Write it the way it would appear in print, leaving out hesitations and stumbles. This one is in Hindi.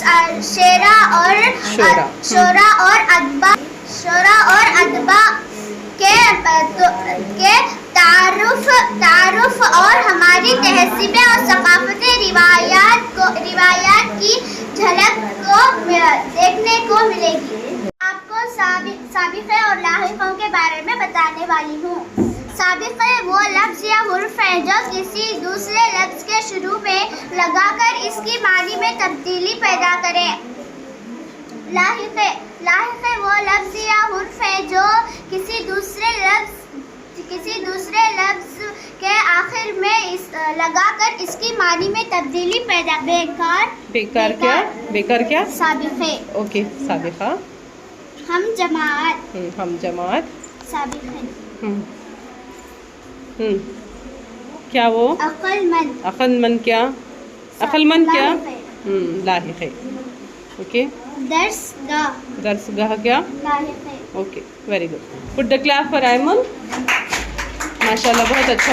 शेरा और अदबा के तारुफ और हमारी तहजीबें और सकाफती रिवायात की झलक को देखने को मिलेगी। आपको साबिक़े और लाहिक़ों के बारे में बताने वाली हूँ। साबिक़े वो लफ्ज़ या हुर्फ है जो किसी दूसरे लफ्ज़ के शुरू में लगाकर इसकी मानी में तब्दीली पैदा करे। लाहिक़े वो लफ्ज़ या हुर्फ है जो किसी दूसरे लफ्ज़ के आखिर में लगाकर इसकी मानी में तब्दीली पैदा। बेकार क्या? साबिक़े। ओके, साबिक़ा। हम जमात साबिक़े। क्या वो? अक़लमंद क्या? लाहिक़े। ओके। दर्सगाह क्या? लाहिक़े। Okay, very good. Put the clap for Ayman. माशाल्लाह, बहुत अच्छा।